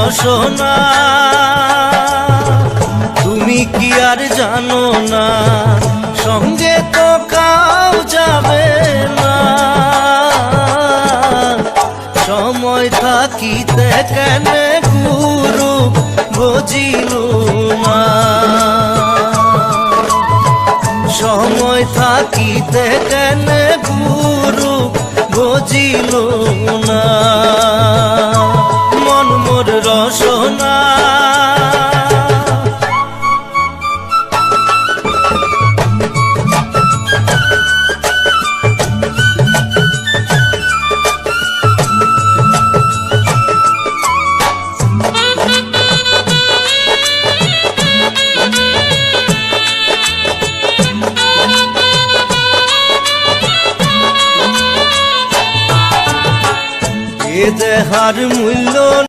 রসনা তুমি কি আর জানো না, সঙ্গে তো কাউ যাবে না। সময় থাকিতে কেন গুরু বুঝিল না, সময় থাকিতে কেন গুরু বুঝিল না। মন মোর রসনা দেহার